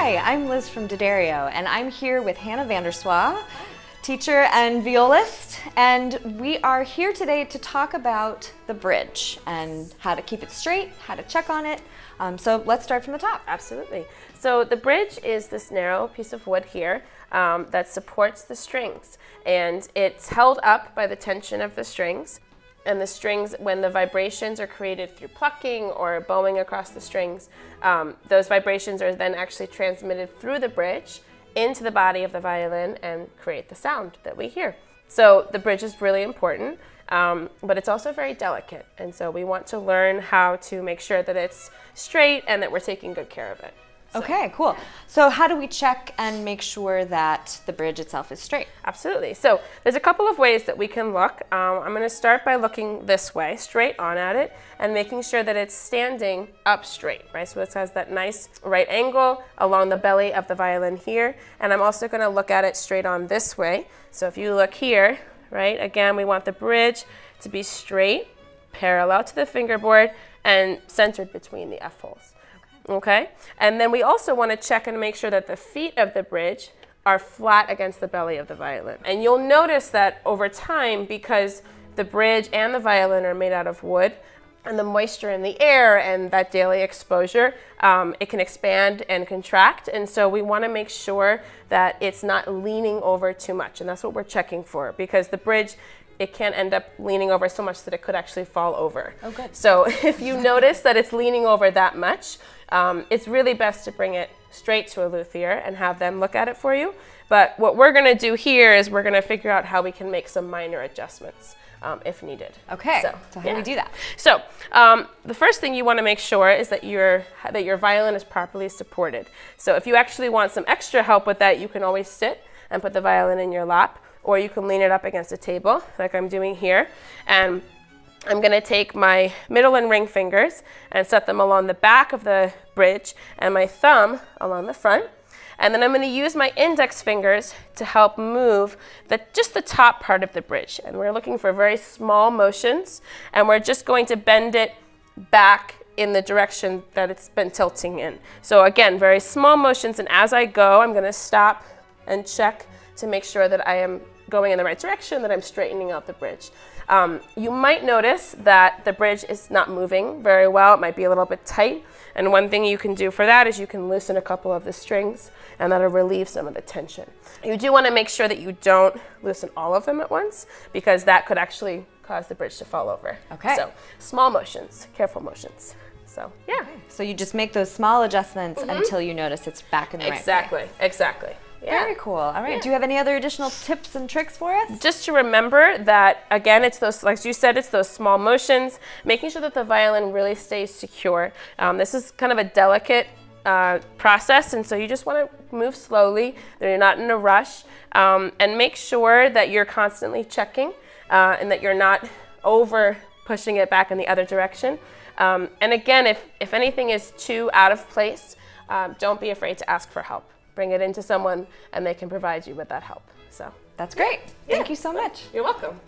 Hi, I'm Liz from D'Addario, and I'm here with Hannah van der Swaagh, teacher and violist, and we are here today to talk about the bridge and how to keep it straight, how to check on it. So let's start from the top. Absolutely. So the bridge is this narrow piece of wood here that supports the strings, and it's held up by the tension of the strings. And the strings, when the vibrations are created through plucking or bowing across the strings, those vibrations are then actually transmitted through the bridge into the body of the violin and create the sound that we hear. So the bridge is really important, but it's also very delicate. And so we want to learn how to make sure that it's straight and that we're taking good care of it. So. Okay, cool. So how do we check and make sure that the bridge itself is straight? Absolutely. So there's a couple of ways that we can look. I'm going to start by looking this way, straight on at it, and making sure that it's standing up straight, right? So it has that nice right angle along the belly of the violin here. And I'm also going to look at it straight on this way. So if you look here, right, again, we want the bridge to be straight, parallel to the fingerboard, and centered between the F holes. Okay, and then we also want to check and make sure that the feet of the bridge are flat against the belly of the violin. And you'll notice that over time, because the bridge and the violin are made out of wood, and the moisture in the air and that daily exposure, it can expand and contract. And so we want to make sure that it's not leaning over too much. And that's what we're checking for, because the bridge, it can end up leaning over so much that it could actually fall over. Oh, good. So if you notice that it's leaning over that much, it's really best to bring it straight to a luthier and have them look at it for you. But what we're going to do here is we're going to figure out how we can make some minor adjustments if needed. Okay, so how do we do that? So the first thing you want to make sure is that your violin is properly supported. So if you actually want some extra help with that, you can always sit and put the violin in your lap, or you can lean it up against a table like I'm doing here. And I'm going to take my middle and ring fingers and set them along the back of the bridge and my thumb along the front. And then I'm going to use my index fingers to help move just the top part of the bridge. And we're looking for very small motions, and we're just going to bend it back in the direction that it's been tilting in. So again, very small motions, and as I go, I'm going to stop and check to make sure that I am going in the right direction, that I'm straightening out the bridge. You might notice that the bridge is not moving very well. It might be a little bit tight. And one thing you can do for that is you can loosen a couple of the strings, and that'll relieve some of the tension. You do want to make sure that you don't loosen all of them at once, because that could actually cause the bridge to fall over. Okay. So small motions, careful motions. So yeah. Okay. So you just make those small adjustments until you notice it's back in the right place. Exactly. Yeah. Very cool. All right. Yeah. Do you have any other additional tips and tricks for us? Just to remember that, again, it's those, like you said, it's those small motions, making sure that the violin really stays secure. This is kind of a delicate process, and so you just want to move slowly, that you're not in a rush, and make sure that you're constantly checking and that you're not over pushing it back in the other direction. And again, if anything is too out of place, don't be afraid to ask for help. Bring it into someone, and they can provide you with that help. So that's great. Thank you so much. You're welcome.